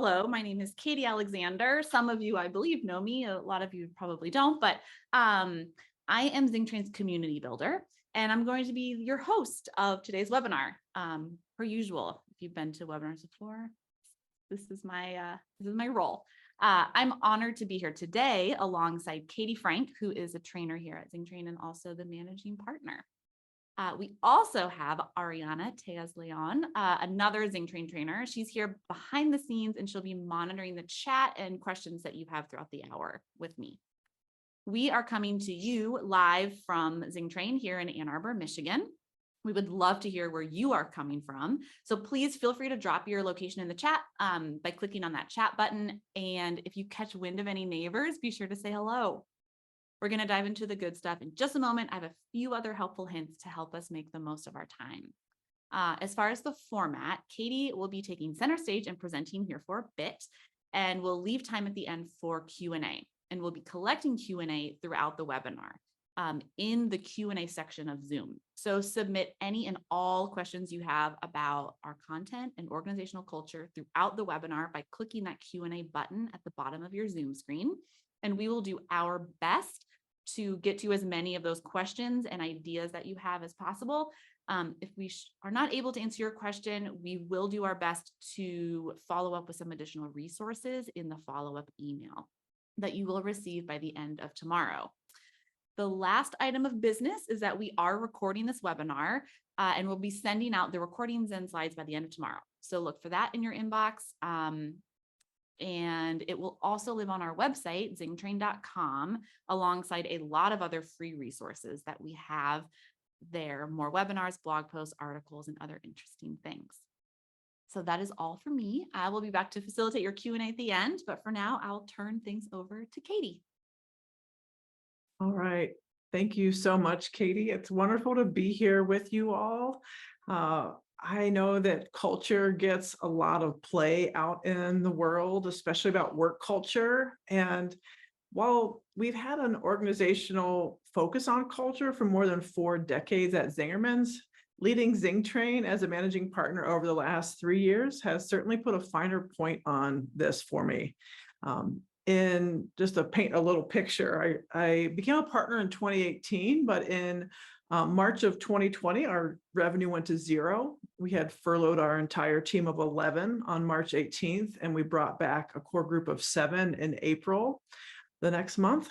Hello, my name is Katie Alexander. Some of you, I believe, know me. A lot of you probably don't, but I am ZingTrain's community builder, and I'm going to be your host of today's webinar. Per usual, if you've been to webinars before, this is my role. I'm honored to be here today alongside Katie Frank, who is a trainer here at ZingTrain and also the managing partner. We also have Ariana Tejas-Leon, another ZingTrain trainer. She's here behind the scenes and she'll be monitoring the chat and questions that you have throughout the hour with me. We are coming to you live from ZingTrain here in Ann Arbor, Michigan. We would love to hear where you are coming from. So please feel free to drop your location in the chat by clicking on that chat button. And if you catch wind of any neighbors, be sure to say hello. We're going to dive into the good stuff in just a moment. I have a few other helpful hints to help us make the most of our time. As far as the format, Katie will be taking center stage and presenting here for a bit, and we'll leave time at the end for Q&A. And we'll be collecting Q&A throughout the webinar in the Q&A section of Zoom. So submit any and all questions you have about our content and organizational culture throughout the webinar by clicking that Q&A button at the bottom of your Zoom screen. And we will do our best to get to as many of those questions and ideas that you have as possible. If we are not able to answer your question, we will do our best to follow up with some additional resources in the follow-up email that you will receive by the end of tomorrow. The last item of business is that we are recording this webinar and we'll be sending out the recordings and slides by the end of tomorrow. So look for that in your inbox. And it will also live on our website, zingtrain.com, alongside a lot of other free resources that we have there, more webinars, blog posts, articles, and other interesting things. So that is all for me. I will be back to facilitate your Q&A at the end, but for now, I'll turn things over to Katie. All right. Thank you so much, Katie. It's wonderful to be here with you all. I know that culture gets a lot of play out in the world, especially about work culture. And while we've had an organizational focus on culture for more than 4 decades at Zingerman's, leading ZingTrain as a managing partner over the last 3 years has certainly put a finer point on this for me. In just to paint a little picture, I became a partner in 2018, but in March of 2020, our revenue went to 0. We had furloughed our entire team of 11 on March 18th, and we brought back a core group of 7 in April the next month.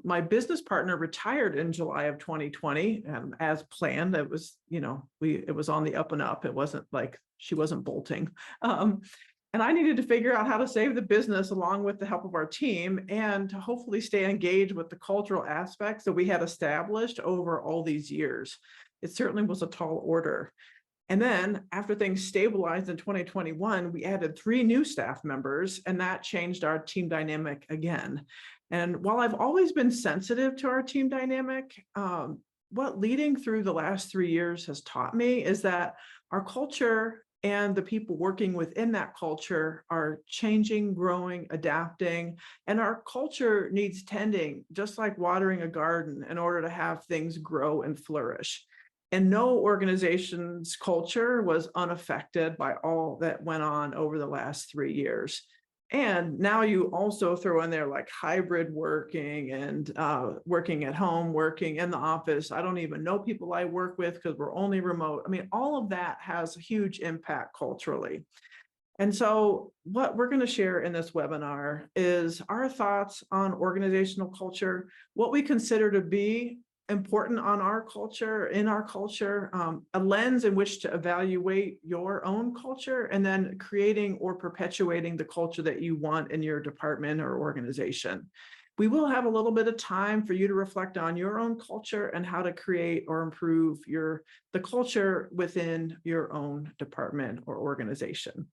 My business partner retired in July of 2020, as planned. It was, it was on the up and up. It wasn't like she wasn't bolting. And I needed to figure out how to save the business along with the help of our team and to hopefully stay engaged with the cultural aspects that we had established over all these years. It certainly was a tall order. And then after things stabilized in 2021, we added 3 new staff members, and that changed our team dynamic again. And while I've always been sensitive to our team dynamic, what leading through the last 3 years has taught me is that our culture and the people working within that culture are changing, growing, adapting, and our culture needs tending, just like watering a garden, in order to have things grow and flourish. And no organization's culture was unaffected by all that went on over the last 3 years. And now you also throw in there like hybrid working and working at home, working in the office. I don't even know people I work with because we're only remote. I mean, all of that has a huge impact culturally. And so what we're going to share in this webinar is our thoughts on organizational culture, what we consider to be important on our culture, in our culture, a lens in which to evaluate your own culture, and then creating or perpetuating the culture that you want in your department or organization. We will have a little bit of time for you to reflect on your own culture and how to create or improve the culture within your own department or organization.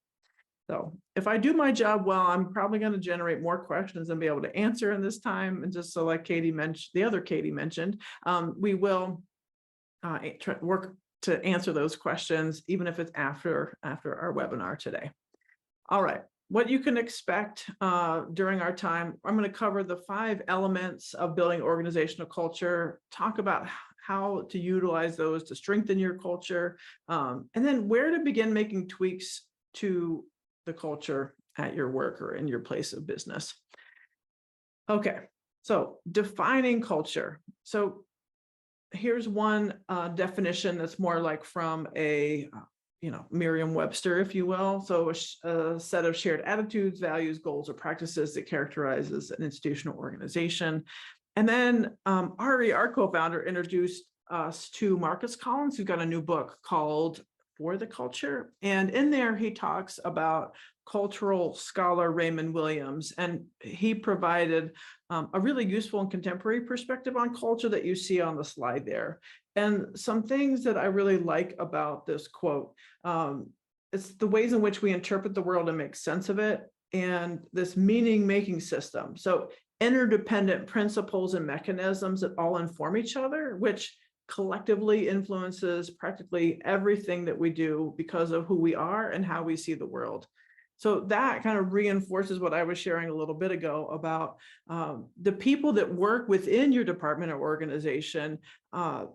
So if I do my job well, I'm probably going to generate more questions and be able to answer in this time. And just so like Katie mentioned, the other Katie mentioned, we will work to answer those questions, even if it's after our webinar today. All right, what you can expect during our time, I'm going to cover the 5 elements of building organizational culture, talk about how to utilize those to strengthen your culture, and then where to begin making tweaks to the culture at your work or in your place of business. Okay, so defining culture. So here's one definition that's more like from a Merriam-Webster, if you will. So a set of shared attitudes, values, goals, or practices that characterizes an institutional organization. And then Ari, our co-founder, introduced us to Marcus Collins, who's got a new book called For the Culture. And in there, he talks about cultural scholar Raymond Williams, and he provided a really useful and contemporary perspective on culture that you see on the slide there. And some things that I really like about this quote, it's the ways in which we interpret the world and make sense of it, and this meaning-making system. So interdependent principles and mechanisms that all inform each other, which collectively influences practically everything that we do because of who we are and how we see the world. So that kind of reinforces what I was sharing a little bit ago about the people that work within your department or organization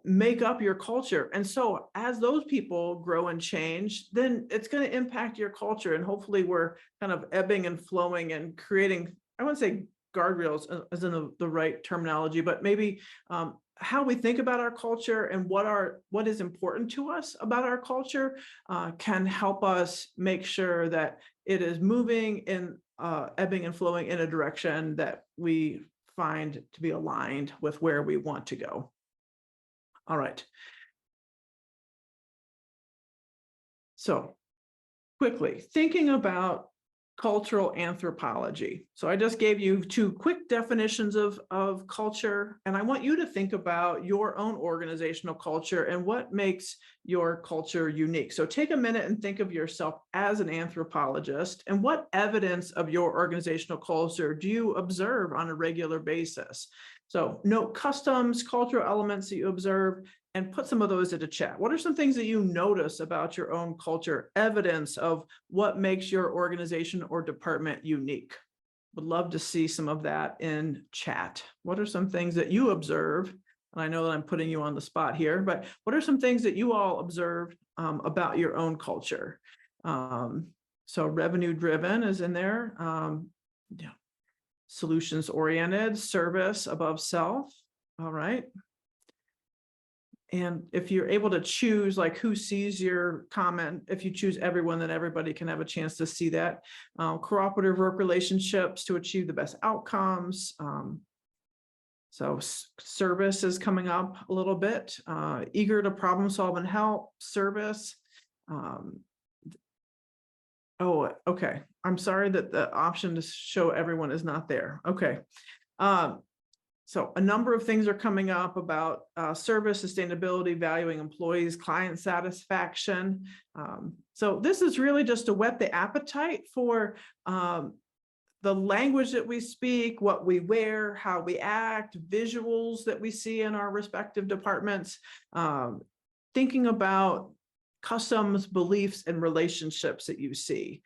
make up your culture. And so as those people grow and change, then it's going to impact your culture. And hopefully we're kind of ebbing and flowing and creating, I wouldn't say guardrails as in the right terminology, but maybe how we think about our culture and what is important to us about our culture can help us make sure that it is moving in ebbing and flowing in a direction that we find to be aligned with where we want to go. All right. So quickly, thinking about cultural anthropology. So I just gave you two quick definitions of culture, and I want you to think about your own organizational culture and what makes your culture unique. So take a minute and think of yourself as an anthropologist, and what evidence of your organizational culture do you observe on a regular basis? So note customs, cultural elements that you observe, and put some of those into chat. What are some things that you notice about your own culture, evidence of what makes your organization or department unique? Would love to see some of that in chat. What are some things that you observe? And I know that I'm putting you on the spot here, but what are some things that you all observed about your own culture? So revenue driven is in there. Yeah. Solutions oriented, service above self. All right. And if you're able to choose like who sees your comment, if you choose everyone, then everybody can have a chance to see that. Cooperative work relationships to achieve the best outcomes. So service is coming up a little bit. Eager to problem solve and help, service. Oh, okay. I'm sorry that the option to show everyone is not there. Okay. So a number of things are coming up about service, sustainability, valuing employees, client satisfaction. So this is really just to whet the appetite for the language that we speak, what we wear, how we act, visuals that we see in our respective departments, thinking about customs, beliefs, and relationships that you see.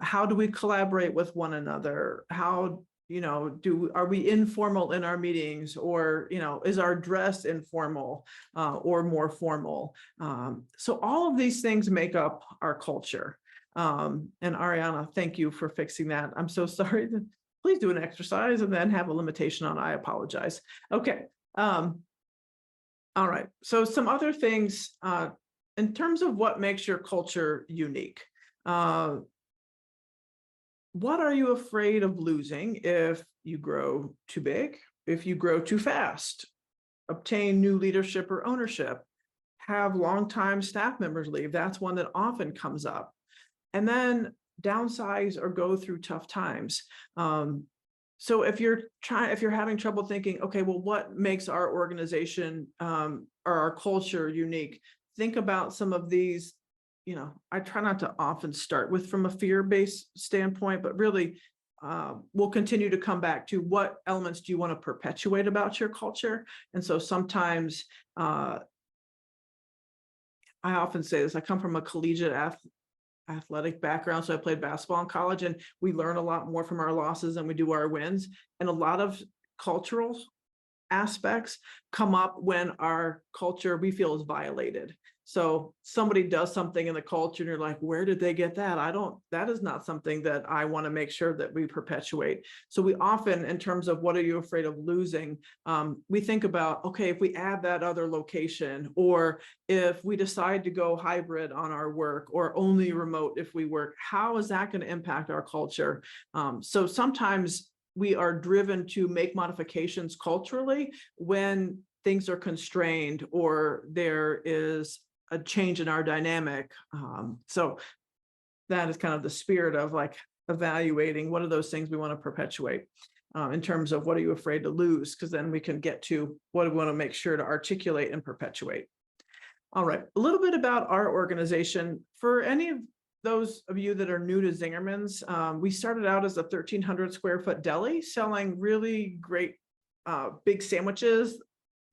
How do we collaborate with one another? How are we informal in our meetings, or is our dress informal or more formal? So all of these things make up our culture. And Ariana, thank you for fixing that. I'm so sorry. Please do an exercise and then have a limitation on I apologize. Okay. All right. So some other things in terms of what makes your culture unique. What are you afraid of losing if you grow too big, if you grow too fast, obtain new leadership or ownership, have longtime staff members leave? That's one that often comes up. And then downsize or go through tough times. So if you're having trouble thinking, okay, well, what makes our organization or our culture unique? Think about some of these. I try not to often start with from a fear-based standpoint, but really we'll continue to come back to what elements do you want to perpetuate about your culture. And so sometimes I often say this, I come from a collegiate athletic background. So I played basketball in college, and we learn a lot more from our losses than we do our wins. And a lot of cultural aspects come up when our culture we feel is violated. So somebody does something in the culture and you're like, where did they get that? That is not something that I want to make sure that we perpetuate. So we often, in terms of what are you afraid of losing, we think about, okay, if we add that other location, or if we decide to go hybrid on our work, or only remote if we work, how is that going to impact our culture? So sometimes we are driven to make modifications culturally when things are constrained or there is a change in our dynamic. So that is kind of the spirit of like evaluating what are those things we want to perpetuate, in terms of what are you afraid to lose, because then we can get to what do we want to make sure to articulate and perpetuate. All right, a little bit about our organization. For any of those of you that are new to Zingerman's, we started out as a 1,300 square foot deli selling really great big sandwiches.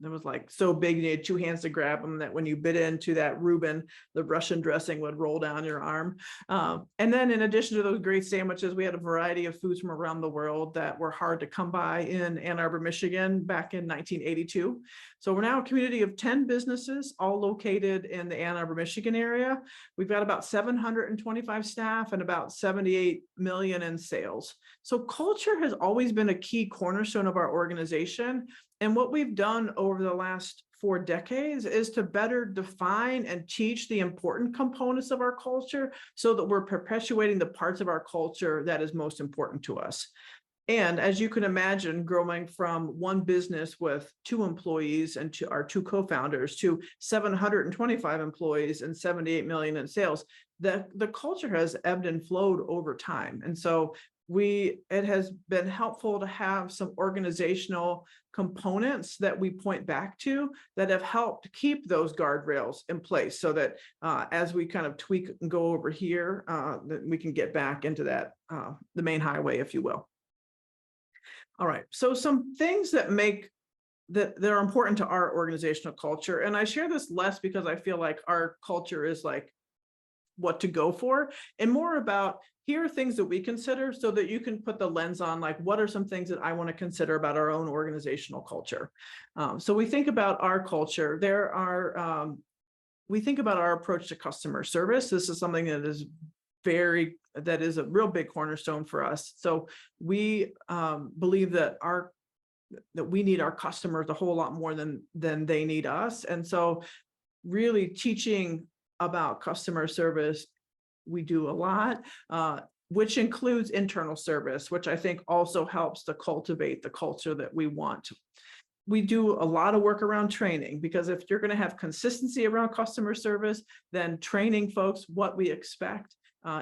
It was like so big you had two hands to grab them, that when you bit into that Reuben, the Russian dressing would roll down your arm. And then in addition to those great sandwiches, we had a variety of foods from around the world that were hard to come by in Ann Arbor, Michigan back in 1982. So we're now a community of 10 businesses, all located in the Ann Arbor, Michigan area. We've got about 725 staff and about 78 million in sales. So culture has always been a key cornerstone of our organization. And what we've done over the last 4 decades is to better define and teach the important components of our culture so that we're perpetuating the parts of our culture that is most important to us. And as you can imagine, growing from one business with 2 employees and to our 2 co-founders to 725 employees and 78 million in sales, the culture has ebbed and flowed over time. And so it has been helpful to have some organizational components that we point back to that have helped keep those guardrails in place, so that as we kind of tweak and go over here, that we can get back into that, the main highway, if you will. All right, so some things that are important to our organizational culture, and I share this less because I feel like our culture is like what to go for, and more about here are things that we consider so that you can put the lens on like what are some things that I want to consider about our own organizational culture. So we think about our culture. We think about our approach to customer service. This is something that is a real big cornerstone for us. So we believe that we need our customers a whole lot more than they need us. And so really teaching about customer service, we do a lot, which includes internal service, which I think also helps to cultivate the culture that we want. We do a lot of work around training, because if you're going to have consistency around customer service, then training folks what we expect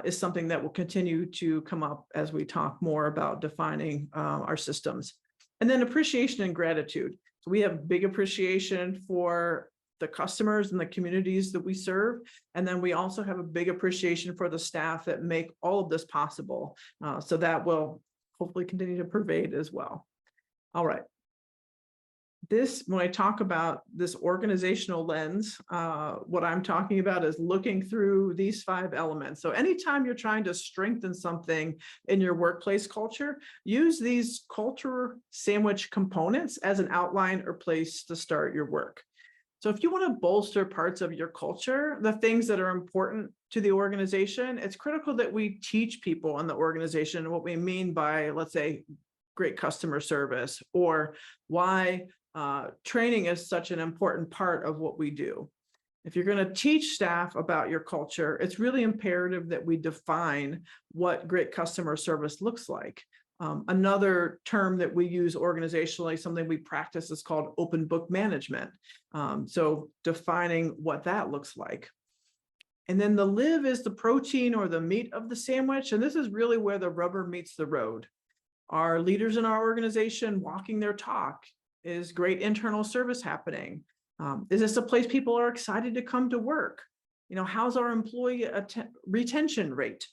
is something that will continue to come up as we talk more about defining our systems. And then appreciation and gratitude. So we have big appreciation for the customers and the communities that we serve. And then we also have a big appreciation for the staff that make all of this possible. So that will hopefully continue to pervade as well. All right. When I talk about this organizational lens, what I'm talking about is looking through these 5 elements. So anytime you're trying to strengthen something in your workplace culture, use these culture sandwich components as an outline or place to start your work. So if you want to bolster parts of your culture, the things that are important to the organization, it's critical that we teach people in the organization what we mean by, let's say, great customer service, or why training is such an important part of what we do. If you're going to teach staff about your culture, it's really imperative that we define what great customer service looks like. Another term that we use organizationally, something we practice, is called open book management. So defining what that looks like. And then the live is the protein or the meat of the sandwich. And this is really where the rubber meets the road. Our leaders in our organization walking their talk. Is great internal service happening? Is this a place people are excited to come to work? How's our employee retention rate?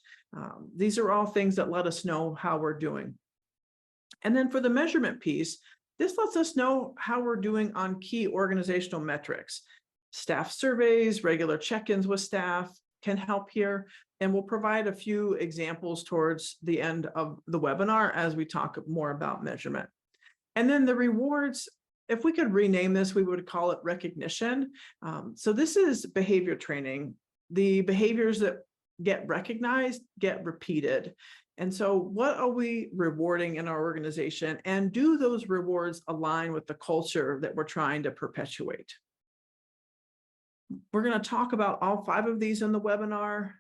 These are all things that let us know how we're doing. And then for the measurement piece, this lets us know how we're doing on key organizational metrics. Staff surveys, regular check-ins with staff can help here. And we'll provide a few examples towards the end of the webinar as we talk more about measurement. And then the rewards if we could rename this, we would call it recognition. So this is behavior training. The behaviors that get recognized get repeated. And so what are we rewarding in our organization? And do those rewards align with the culture that we're trying to perpetuate? We're going to talk about all 5 of these in the webinar.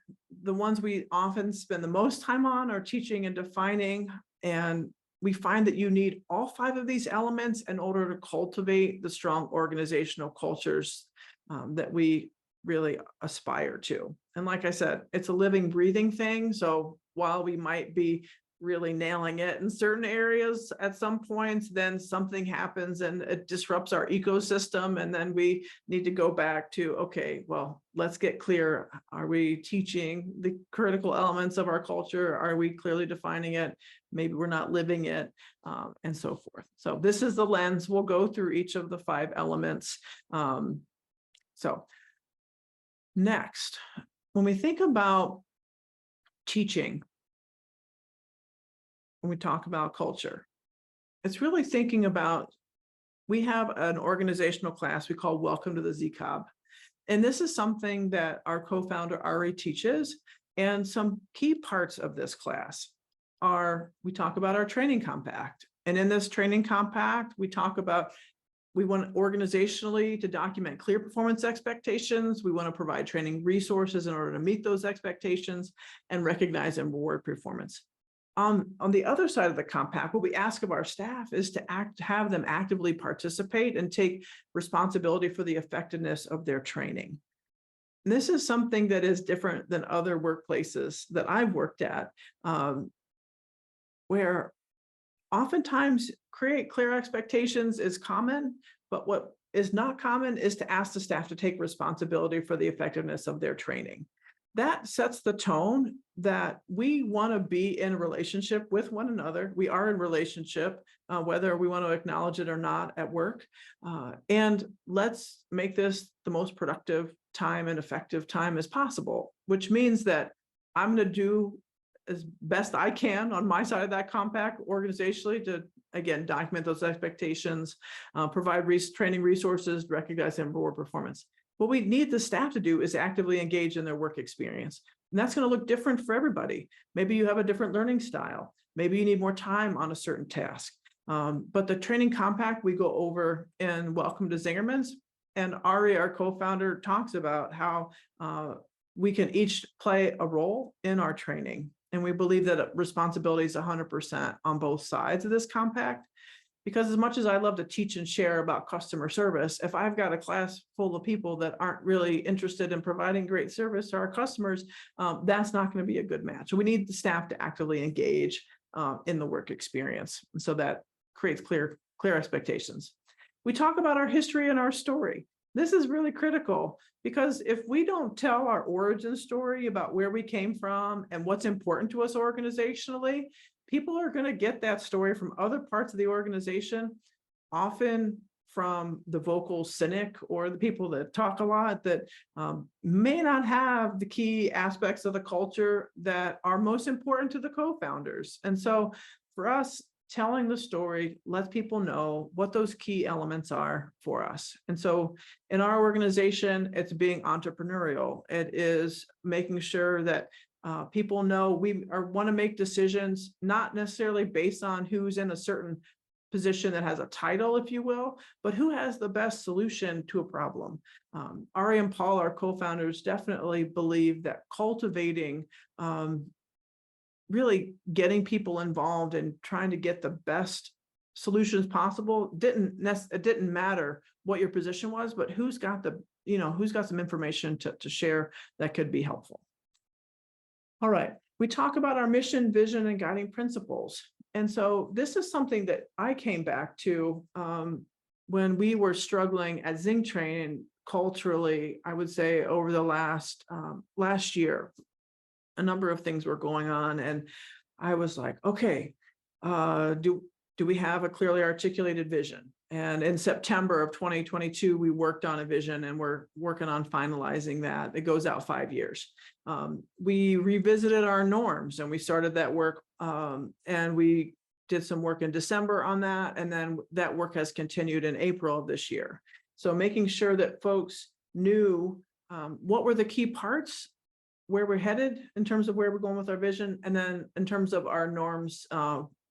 The ones we often spend the most time on are teaching and defining. And we find that you need all 5 of these elements in order to cultivate the strong organizational cultures that we really aspire to. And like I said, it's a living, breathing thing. So while we might be really nailing it in certain areas at some points, then something happens and it disrupts our ecosystem. And then we need to go back to, okay, well, let's get clear. Are we teaching the critical elements of our culture? Are we clearly defining it? Maybe we're not living it, and so forth. So this is the lens. We'll go through each of the 5 elements. So next, when we think about teaching, when we talk about culture, it's really thinking about, we have an organizational class we call Welcome to the ZCOB. And this is something that our co-founder Ari teaches. And some key parts of this class are, we talk about our training compact. And in this training compact, we talk about, we want organizationally to document clear performance expectations. We want to provide training resources in order to meet those expectations and recognize and reward performance. On the other side of the compact, what we ask of our staff is to have them actively participate and take responsibility for the effectiveness of their training. And this is something that is different than other workplaces that I've worked at, where oftentimes create clear expectations is common, but what is not common is to ask the staff to take responsibility for the effectiveness of their training. That sets the tone that we want to be in a relationship with one another. We are in relationship, whether we want to acknowledge it or not at work. And let's make this the most productive time and effective time as possible, which means that I'm going to do as best I can on my side of that compact organizationally to, again, document those expectations, provide training resources, recognize and reward performance. What we need the staff to do is actively engage in their work experience. And that's going to look different for everybody. Maybe you have a different learning style. Maybe you need more time on a certain task. But the training compact we go over in Welcome to Zingerman's, and Ari, our co-founder, talks about how we can each play a role in our training. And we believe that responsibility is 100% on both sides of this compact. Because as much as I love to teach and share about customer service, if I've got a class full of people that aren't really interested in providing great service to our customers, that's not going to be a good match. So we need the staff to actively engage in the work experience. And so that creates clear expectations. We talk about our history and our story. This is really critical because if we don't tell our origin story about where we came from and what's important to us organizationally, people are going to get that story from other parts of the organization, often from the vocal cynic or the people that talk a lot that may not have the key aspects of the culture that are most important to the co-founders. And so for us, telling the story lets people know what those key elements are for us. And so in our organization, it's being entrepreneurial. It is making sure that people know we want to make decisions, not necessarily based on who's in a certain position that has a title, if you will, but who has the best solution to a problem. Ari and Paul, our co-founders, definitely believe that cultivating, really getting people involved and trying to get the best solutions possible it didn't matter what your position was, but who's got some information to share that could be helpful. All right, we talk about our mission, vision, and guiding principles. And so this is something that I came back to when we were struggling at ZingTrain culturally, I would say over the last year. A number of things were going on, and I was like, okay, do we have a clearly articulated vision? And in September of 2022, we worked on a vision and we're working on finalizing that. It goes out 5 years. We revisited our norms and we started that work and we did some work in December on that, and then that work has continued in April of this year. So making sure that folks knew what were the key parts, where we're headed in terms of where we're going with our vision, and then in terms of our norms,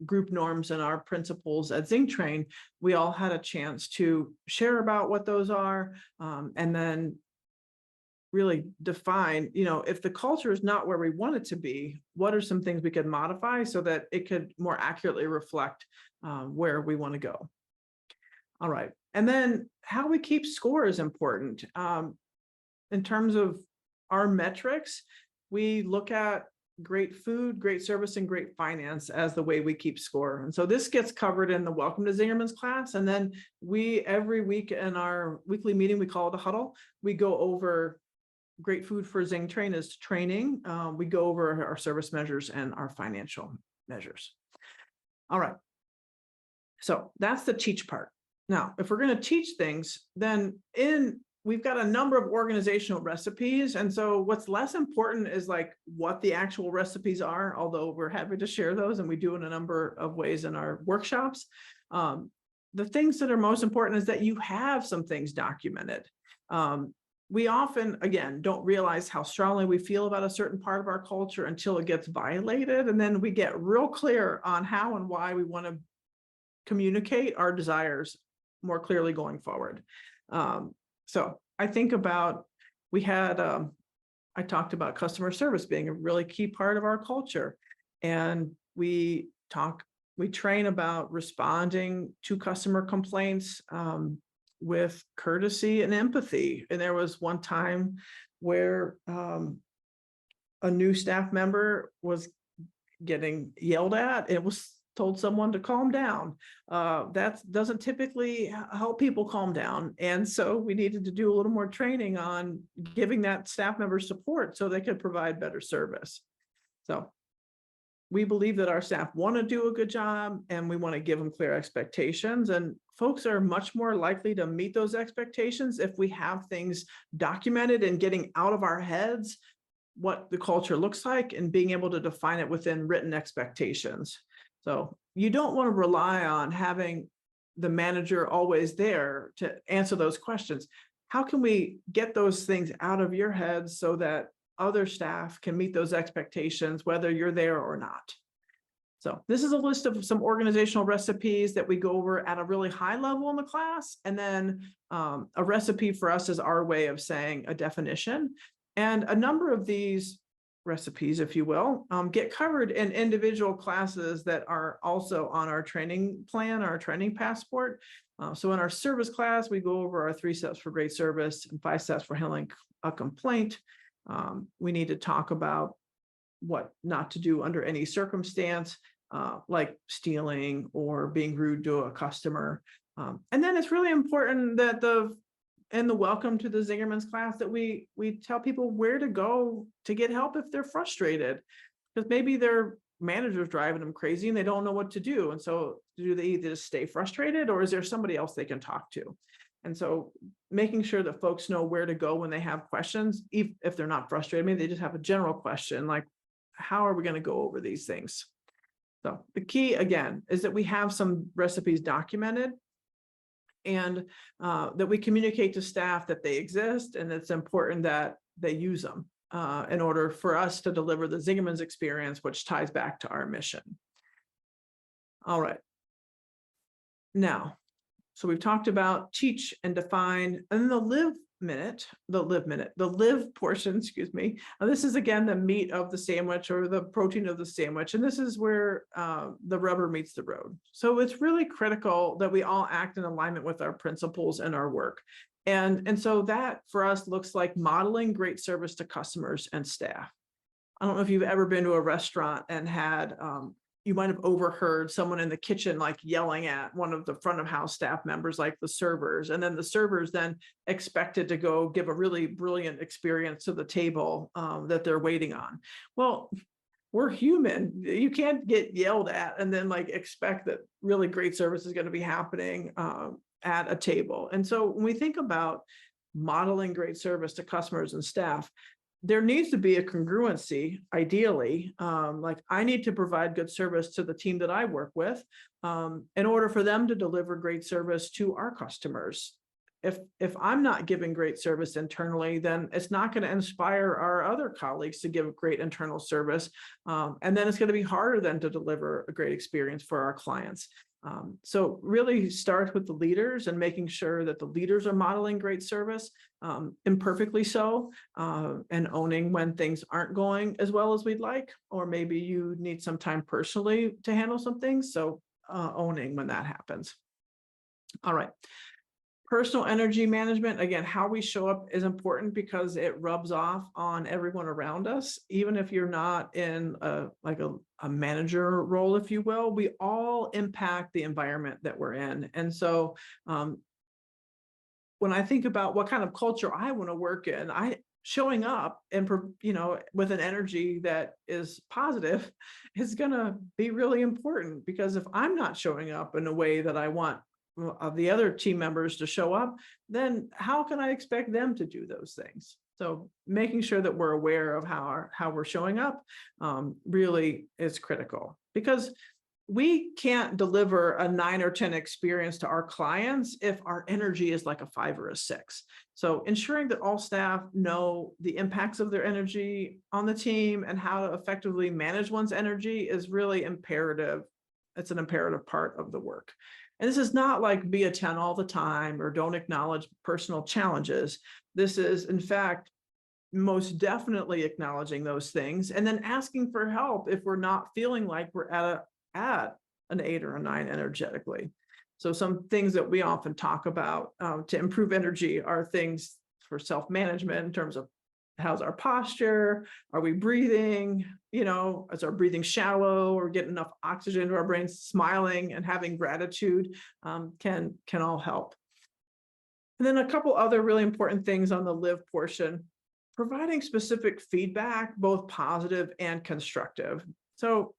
group norms and our principles at ZingTrain, we all had a chance to share about what those are, and then really define, if the culture is not where we want it to be, what are some things we could modify so that it could more accurately reflect where we want to go. All right. And then how we keep score is important. In terms of our metrics, we look at great food, great service, and great finance as the way we keep score. And so this gets covered in the Welcome to Zingerman's class. And then every week in our weekly meeting, we call it a huddle, we go over great food for ZingTrain is training. We go over our service measures and our financial measures. All right. So that's the teach part. Now, if we're going to teach things, then we've got a number of organizational recipes. And so what's less important is like what the actual recipes are, although we're happy to share those, and we do in a number of ways in our workshops. The things that are most important is that you have some things documented. We often, again, don't realize how strongly we feel about a certain part of our culture until it gets violated. And then we get real clear on how and why we want to communicate our desires more clearly going forward. So I think about, I talked about customer service being a really key part of our culture. And we train about responding to customer complaints with courtesy and empathy. And there was one time where a new staff member was getting yelled at. It was told someone to calm down. That doesn't typically help people calm down. And so we needed to do a little more training on giving that staff member support so they could provide better service. So we believe that our staff want to do a good job, and we want to give them clear expectations. And folks are much more likely to meet those expectations if we have things documented and getting out of our heads what the culture looks like and being able to define it within written expectations. So you don't want to rely on having the manager always there to answer those questions. How can we get those things out of your head so that other staff can meet those expectations, whether you're there or not? So this is a list of some organizational recipes that we go over at a really high level in the class. And then a recipe for us is our way of saying a definition. And a number of these recipes, if you will, get covered in individual classes that are also on our training plan, our training passport. So in our service class, we go over our 3 steps for great service and 5 steps for handling a complaint. We need to talk about what not to do under any circumstance, like stealing or being rude to a customer. And then it's really important that in the Welcome to the Zingerman's class that we tell people where to go to get help if they're frustrated, because maybe their manager's driving them crazy and they don't know what to do. And so do they either just stay frustrated, or is there somebody else they can talk to? And so making sure that folks know where to go when they have questions, if they're not frustrated, maybe they just have a general question like, how are we going to go over these things? So the key, again, is that we have some recipes documented, and that we communicate to staff that they exist, and it's important that they use them in order for us to deliver the Zingerman's experience, which ties back to our mission. All right. Now, so we've talked about teach and define, and then the live portion, excuse me. This is again the meat of the sandwich, or the protein of the sandwich. And this is where the rubber meets the road. So it's really critical that we all act in alignment with our principles and our work. And so that for us looks like modeling great service to customers and staff. I don't know if you've ever been to a restaurant and had you might have overheard someone in the kitchen like yelling at one of the front of house staff members, like the servers, and then the servers then expected to go give a really brilliant experience to the table that they're waiting on. Well, we're human. You can't get yelled at and then like expect that really great service is going to be happening at a table. And so when we think about modeling great service to customers and staff, there needs to be a congruency, ideally. Like I need to provide good service to the team that I work with in order for them to deliver great service to our customers. If I'm not giving great service internally, then it's not going to inspire our other colleagues to give great internal service. And then it's going to be harder then to deliver a great experience for our clients. So really start with the leaders and making sure that the leaders are modeling great service, imperfectly so, and owning when things aren't going as well as we'd like, or maybe you need some time personally to handle some things. So owning when that happens. All right. Personal energy management, again, how we show up is important because it rubs off on everyone around us. Even if you're not in a manager role, if you will, we all impact the environment that we're in. And so when I think about what kind of culture I want to work in, showing up and, with an energy that is positive is going to be really important, because if I'm not showing up in a way that I want of the other team members to show up, then how can I expect them to do those things? So making sure that we're aware of how we're showing up really is critical, because we can't deliver a 9 or 10 experience to our clients if our energy is like a 5 or a 6. So ensuring that all staff know the impacts of their energy on the team and how to effectively manage one's energy is really imperative. It's an imperative part of the work. And this is not like be a 10 all the time or don't acknowledge personal challenges. This is, in fact, most definitely acknowledging those things and then asking for help if we're not feeling like we're at an 8 or a 9 energetically. So some things that we often talk about to improve energy are things for self-management in terms of how's our posture? Are we breathing? Is our breathing shallow, or getting enough oxygen to our brains? Smiling and having gratitude can all help. And then a couple other really important things on the live portion: providing specific feedback, both positive and constructive. So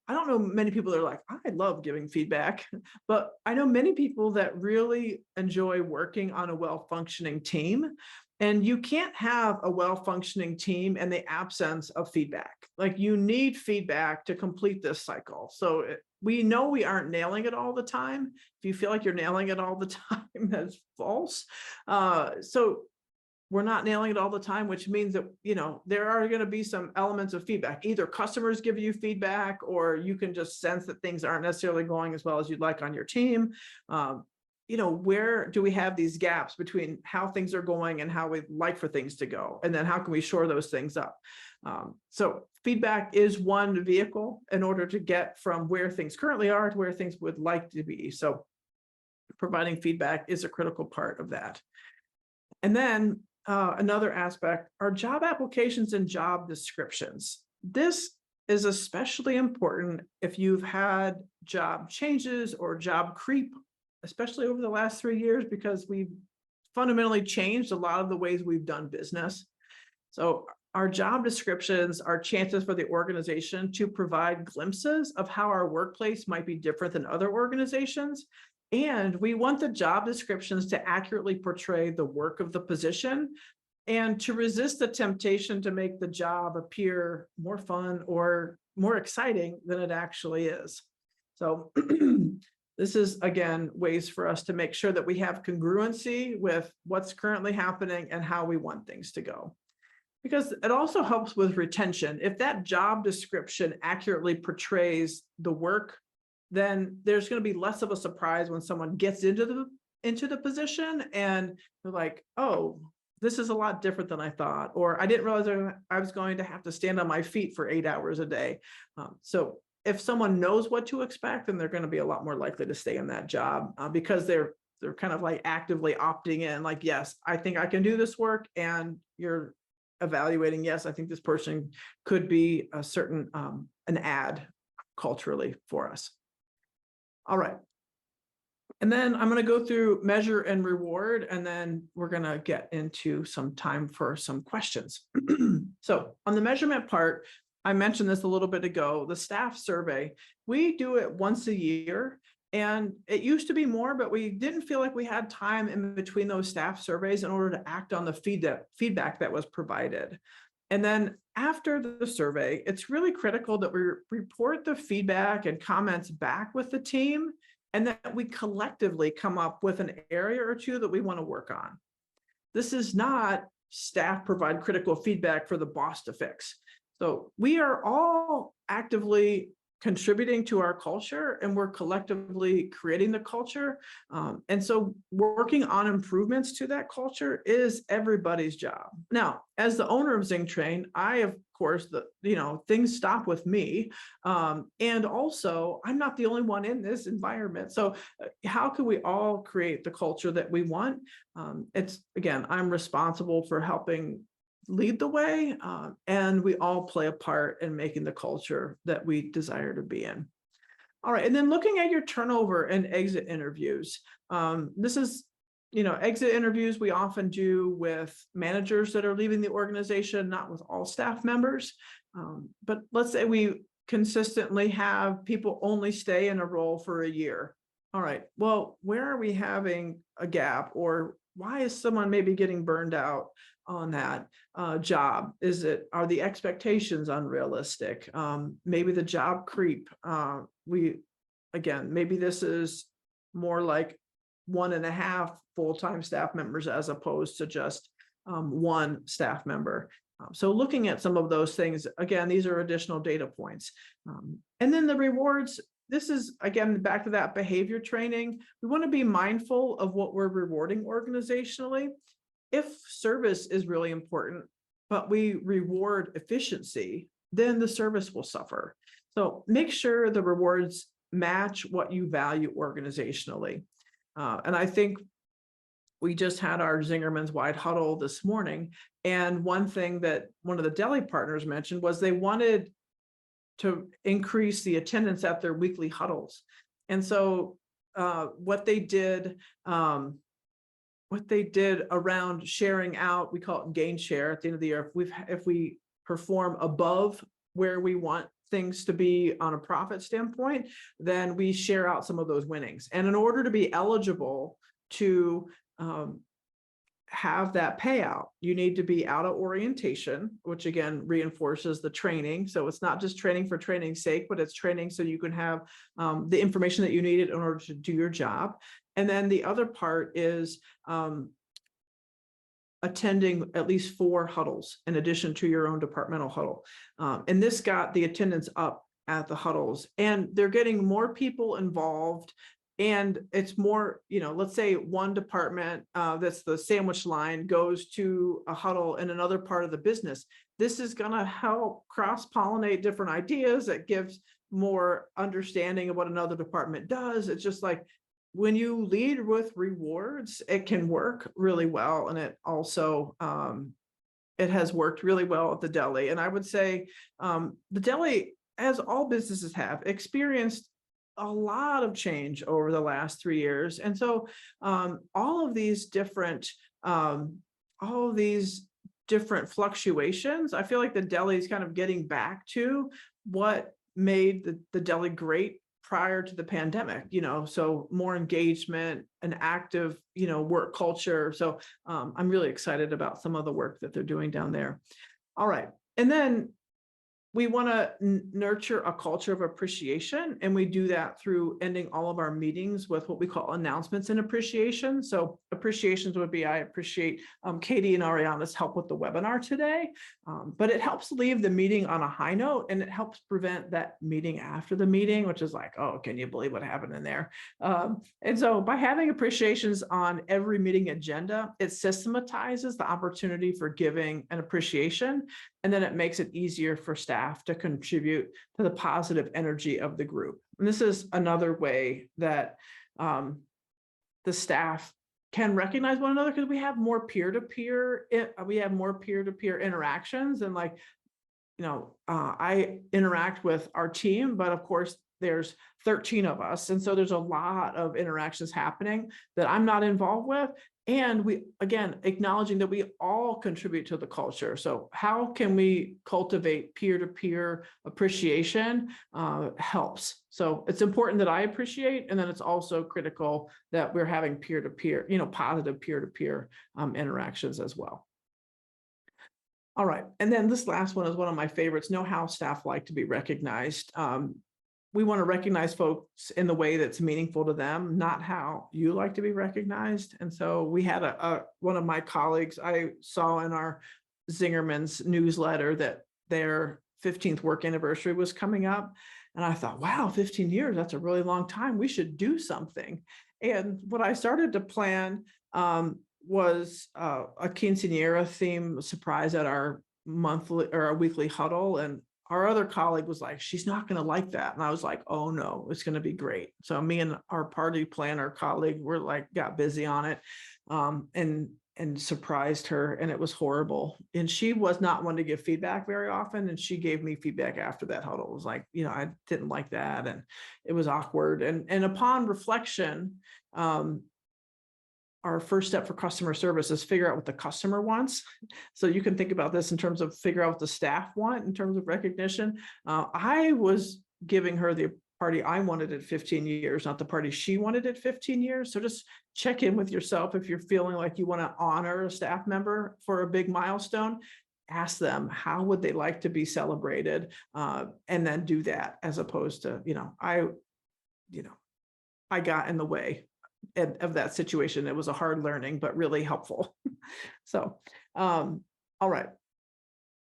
I don't know many people that are like, I love giving feedback, but I know many people that really enjoy working on a well-functioning team. And you can't have a well-functioning team in the absence of feedback. Like, you need feedback to complete this cycle. So we know we aren't nailing it all the time. If you feel like you're nailing it all the time, that's false. So we're not nailing it all the time, which means that, there are going to be some elements of feedback. Either customers give you feedback, or you can just sense that things aren't necessarily going as well as you'd like on your team. Where do we have these gaps between how things are going and how we'd like for things to go? And then how can we shore those things up? So feedback is one vehicle in order to get from where things currently are to where things would like to be. So providing feedback is a critical part of that. And then another aspect are job applications and job descriptions. This is especially important if you've had job changes or job creep, especially over the last 3 years, because we've fundamentally changed a lot of the ways we've done business. So our job descriptions are chances for the organization to provide glimpses of how our workplace might be different than other organizations. And we want the job descriptions to accurately portray the work of the position and to resist the temptation to make the job appear more fun or more exciting than it actually is. So this is, again, ways for us to make sure that we have congruency with what's currently happening and how we want things to go. Because it also helps with retention. If that job description accurately portrays the work, then there's going to be less of a surprise when someone gets into the position and they're like, oh, this is a lot different than I thought, or I didn't realize I was going to have to stand on my feet for 8 hours a day. So if someone knows what to expect, then they're going to be a lot more likely to stay in that job because they're kind of like actively opting in, like, yes, I think I can do this work, and you're evaluating, yes, I think this person could be a certain an ad culturally for us. All right. And then I'm going to go through measure and reward, and then we're going to get into some time for some questions. So on the measurement part, I mentioned this a little bit ago, the staff survey, we do it once a year. And it used to be more, but we didn't feel like we had time in between those staff surveys in order to act on the feedback that was provided. And then after the survey, it's really critical that we report the feedback and comments back with the team, and that we collectively come up with an area or two that we want to work on. This is not staff provide critical feedback for the boss to fix. So we are all actively contributing to our culture, and we're collectively creating the culture. And so working on improvements to that culture is everybody's job. Now, as the owner of ZingTrain, I, of course, things stop with me. And also, I'm not the only one in this environment. So how can we all create the culture that we want? Again, I'm responsible for helping lead the way, and we all play a part in making the culture that we desire to be in. All right, and then looking at your turnover and exit interviews. This is, exit interviews we often do with managers that are leaving the organization, not with all staff members. But let's say we consistently have people only stay in a role for a year. All right, well, where are we having a gap, or why is someone maybe getting burned out on that job? Are the expectations unrealistic? Maybe the job creep. Maybe this is more like 1.5 full-time staff members as opposed to just one staff member. So looking at some of those things, again, these are additional data points. And then the rewards. This is, again, back to that behavior training. We want to be mindful of what we're rewarding organizationally. If service is really important, but we reward efficiency, then the service will suffer. So make sure the rewards match what you value organizationally. And I think we just had our Zingerman's wide huddle this morning. And one thing that one of the deli partners mentioned was they wanted to increase the attendance at their weekly huddles. And so what they did around sharing out, we call it gain share at the end of the year. If we perform above where we want things to be on a profit standpoint, then we share out some of those winnings. And in order to be eligible to have that payout, you need to be out of orientation, which again reinforces the training. So it's not just training for training's sake, but it's training so you can have the information that you needed in order to do your job. And then the other part is attending at least 4 huddles in addition to your own departmental huddle. And this got the attendance up at the huddles, and they're getting more people involved. And it's more, let's say one department that's the sandwich line goes to a huddle in another part of the business. This is going to help cross-pollinate different ideas. It gives more understanding of what another department does. It's just like when you lead with rewards, it can work really well. And it also, it has worked really well at the deli. And I would say the deli, as all businesses have, experienced a lot of change over the last 3 years. And so all of these different fluctuations, I feel like the deli is kind of getting back to what made the deli great prior to the pandemic, so more engagement, an active, work culture. So I'm really excited about some of the work that they're doing down there. All right. And then we want to nurture a culture of appreciation, and we do that through ending all of our meetings with what we call announcements and appreciation. So appreciations would be, I appreciate Katie and Ariana's help with the webinar today, but it helps leave the meeting on a high note, and it helps prevent that meeting after the meeting, which is like, oh, can you believe what happened in there? And so by having appreciations on every meeting agenda, it systematizes the opportunity for giving an appreciation, and then it makes it easier for staff to contribute to the positive energy of the group. And this is another way that the staff can recognize one another, because we have more peer-to-peer interactions. And I interact with our team, but of course there's 13 of us. And so there's a lot of interactions happening that I'm not involved with. And we, again, acknowledging that we all contribute to the culture. So how can we cultivate peer-to-peer appreciation helps. So it's important that I appreciate, and then it's also critical that we're having peer-to-peer, positive peer-to-peer interactions as well. All right. And then this last one is one of my favorites. Know how staff like to be recognized. We want to recognize folks in the way that's meaningful to them, not how you like to be recognized. And so we had one of my colleagues, I saw in our Zingerman's newsletter that their 15th work anniversary was coming up. And I thought, wow, 15 years, that's a really long time. We should do something. And what I started to plan was a quinceañera theme surprise at our monthly or our weekly huddle. And our other colleague was like, she's not going to like that. And I was like, oh no, it's going to be great. So me and our party planner colleague were like, got busy on it and surprised her. And it was horrible. And she was not one to give feedback very often. And she gave me feedback after that huddle. It was like, I didn't like that. And it was awkward. And upon reflection, our first step for customer service is figure out what the customer wants. So you can think about this in terms of figure out what the staff want in terms of recognition. I was giving her the party I wanted at 15 years, not the party she wanted at 15 years. So just check in with yourself. If you're feeling like you want to honor a staff member for a big milestone, ask them, how would they like to be celebrated? And then do that, as opposed to, I got in the way of that situation. It was a hard learning, but really helpful. So, all right.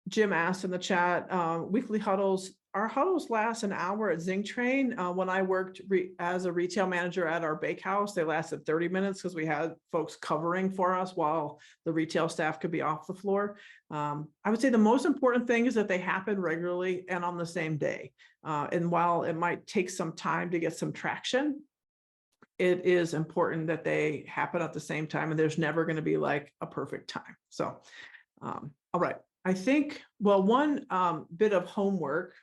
Jim asked in the chat, weekly huddles. Our huddles last an hour at ZingTrain. When I worked as a retail manager at our bakehouse, they lasted 30 minutes because we had folks covering for us while the retail staff could be off the floor. I would say the most important thing is that they happen regularly and on the same day. And while it might take some time to get some traction, it is important that they happen at the same time, and there's never going to be like a perfect time. So, all right. I think, well, one bit of homework.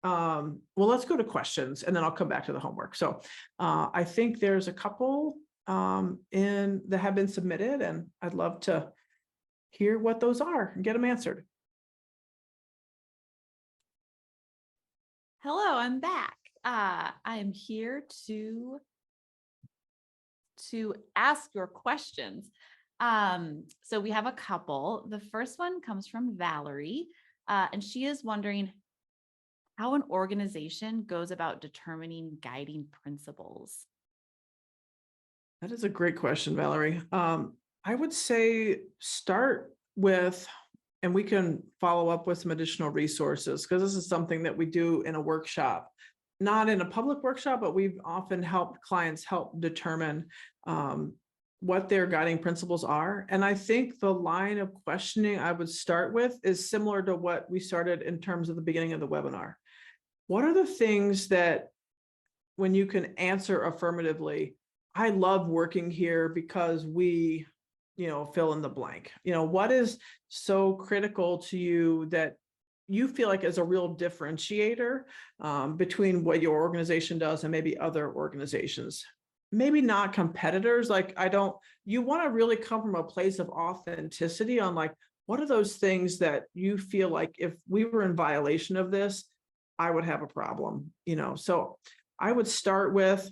Well, let's go to questions and then I'll come back to the homework. So I think there's a couple that have been submitted, and I'd love to hear what those are and get them answered. Hello, I'm back. I am here to ask your questions. So we have a couple. The first one comes from Valerie, and she is wondering how an organization goes about determining guiding principles. That is a great question, Valerie. I would say start with, and we can follow up with some additional resources, because this is something that we do in a workshop. Not in a public workshop, but we've often helped clients help determine what their guiding principles are. And I think the line of questioning I would start with is similar to what we started in terms of the beginning of the webinar. What are the things that, when you can answer affirmatively, I love working here because we, fill in the blank. What is so critical to you that you feel like is a real differentiator between what your organization does and maybe other organizations? Maybe not competitors. Like, you want to really come from a place of authenticity on like, what are those things that you feel like if we were in violation of this, I would have a problem, So I would start with,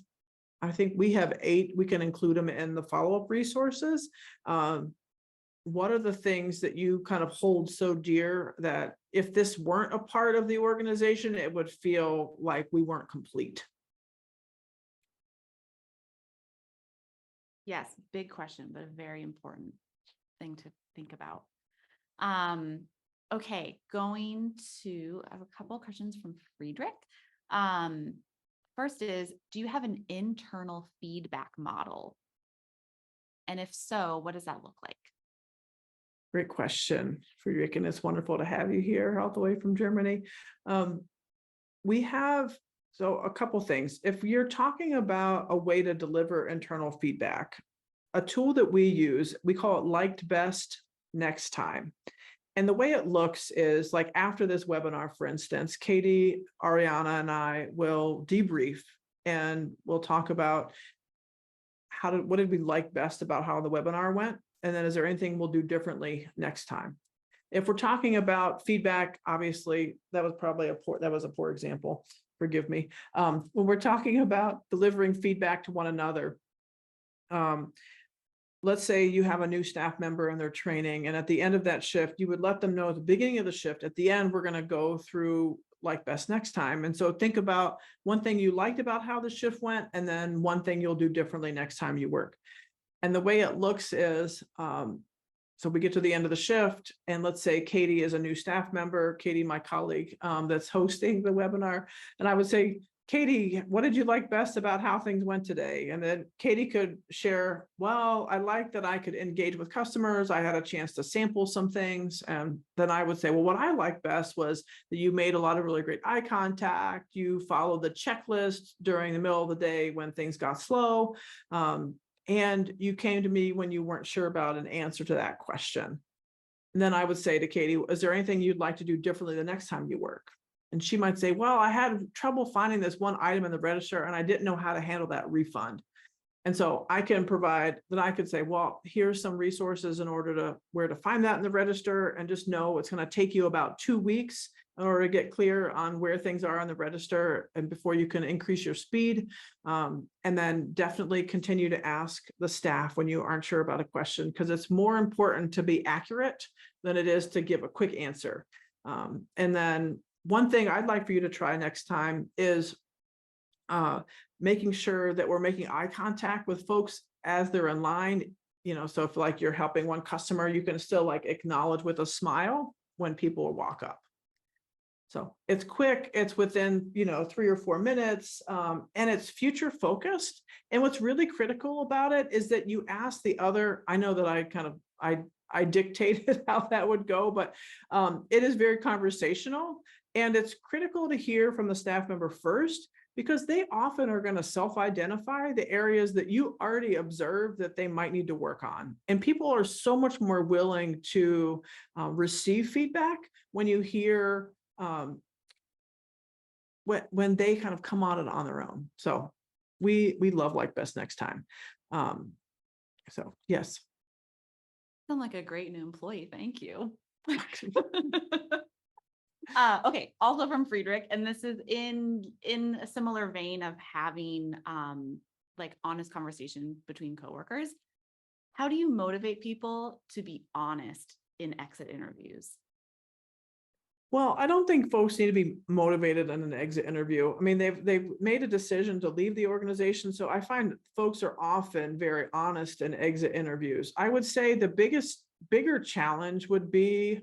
I think we have 8, we can include them in the follow-up resources. What are the things that you kind of hold so dear that if this weren't a part of the organization, it would feel like we weren't complete? Yes, big question, but a very important thing to think about. Okay, I have a couple of questions from Friedrich. First is, do you have an internal feedback model? And if so, what does that look like? Great question, Friedrich, and it's wonderful to have you here all the way from Germany. We have, so a couple things. If you're talking about a way to deliver internal feedback, a tool that we use, we call it liked best next time. And the way it looks is like after this webinar, for instance, Katie, Ariana, and I will debrief and we'll talk about what did we like best about how the webinar went? And then is there anything we'll do differently next time? If we're talking about feedback, obviously that was probably a poor example. Forgive me. When we're talking about delivering feedback to one another, let's say you have a new staff member and they're training, and at the end of that shift, you would let them know at the beginning of the shift, at the end, we're going to go through like best next time. And so think about one thing you liked about how the shift went, and then one thing you'll do differently next time you work. And the way it looks is, so we get to the end of the shift, and let's say Katie is a new staff member, Katie, my colleague, that's hosting the webinar. And I would say, Katie, what did you like best about how things went today? And then Katie could share, well, I like that I could engage with customers. I had a chance to sample some things. And then I would say, well, what I liked best was that you made a lot of really great eye contact. You followed the checklist during the middle of the day when things got slow. And you came to me when you weren't sure about an answer to that question. And then I would say to Katie, is there anything you'd like to do differently the next time you work? And she might say, well, I had trouble finding this one item in the register and I didn't know how to handle that refund. And so I can provide, then I could say, well, here's some resources in order to where to find that in the register, and just know it's going to take you about 2 weeks in order to get clear on where things are on the register and before you can increase your speed. And then definitely continue to ask the staff when you aren't sure about a question, because it's more important to be accurate than it is to give a quick answer. And then one thing I'd like for you to try next time is making sure that we're making eye contact with folks as they're in line. So if like you're helping one customer, you can still like acknowledge with a smile when people walk up. So it's quick, it's within 3 or 4 minutes, and it's future focused. And what's really critical about it is that you ask the other. I know that I dictated how that would go, but it is very conversational, and it's critical to hear from the staff member first, because they often are going to self-identify the areas that you already observed that they might need to work on. And people are so much more willing to receive feedback when you hear when they kind of come on it on their own. So we love like best next time. So yes. Sound like a great new employee. Thank you. Okay. Also from Friedrich, and this is in a similar vein of having like honest conversation between coworkers. How do you motivate people to be honest in exit interviews? Well, I don't think folks need to be motivated in an exit interview. I mean, they've made a decision to leave the organization. So I find folks are often very honest in exit interviews. I would say the bigger challenge would be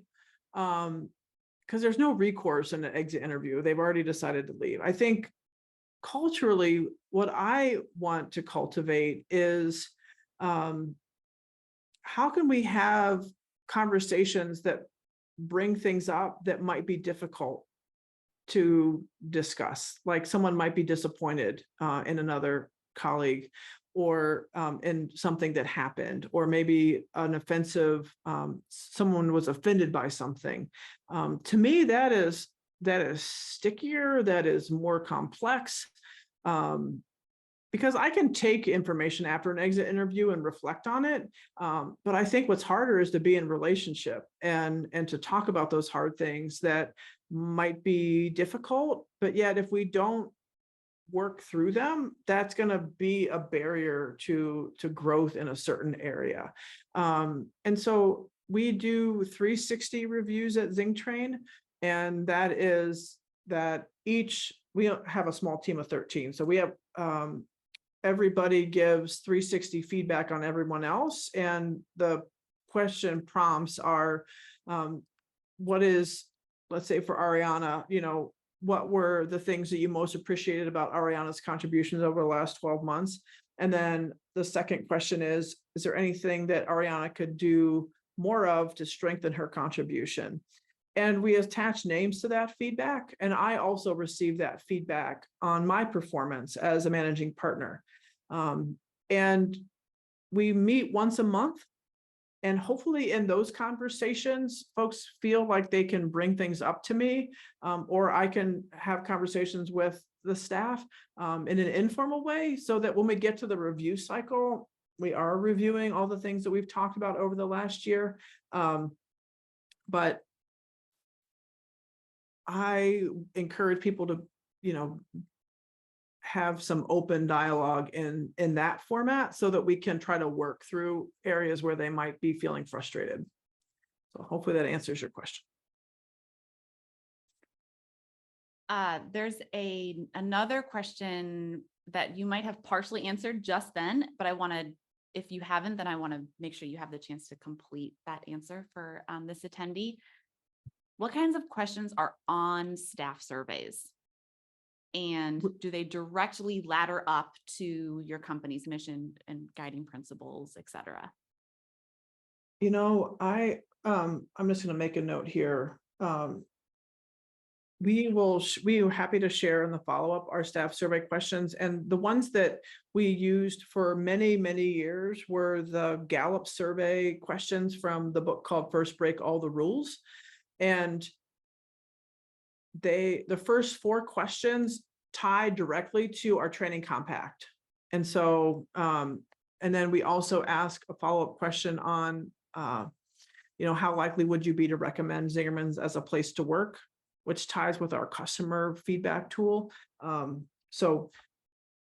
because there's no recourse in an exit interview. They've already decided to leave. I think culturally, what I want to cultivate is how can we have conversations that bring things up that might be difficult to discuss. Like someone might be disappointed in another colleague, or in something that happened, or maybe an offensive, someone was offended by something. To me, that is stickier, that is more complex. Because I can take information after an exit interview and reflect on it. But I think what's harder is to be in relationship and to talk about those hard things that might be difficult, but yet if we don't work through them, that's going to be a barrier to growth in a certain area. And so we do 360 reviews at ZingTrain, and that is that we have a small team of 13. So we have everybody gives 360 feedback on everyone else. And the question prompts are, what is, let's say for Ariana, what were the things that you most appreciated about Ariana's contributions over the last 12 months? And then the second question is there anything that Ariana could do more of to strengthen her contribution? And we attach names to that feedback. And I also receive that feedback on my performance as a managing partner. And we meet once a month. And hopefully in those conversations, folks feel like they can bring things up to me, or I can have conversations with the staff in an informal way, so that when we get to the review cycle, we are reviewing all the things that we've talked about over the last year. But I encourage people to, have some open dialogue in that format, so that we can try to work through areas where they might be feeling frustrated. So hopefully that answers your question. There's another question that you might have partially answered just then, but if you haven't, then I want to make sure you have the chance to complete that answer for this attendee. What kinds of questions are on staff surveys? And do they directly ladder up to your company's mission and guiding principles, et cetera? I'm just going to make a note here. We are happy to share in the follow-up our staff survey questions, and the ones that we used for many, many years were the Gallup survey questions from the book called First Break All the Rules. And the first 4 questions tie directly to our training compact. And so, and then we also ask a follow-up question on, how likely would you be to recommend Zingerman's as a place to work, which ties with our customer feedback tool. So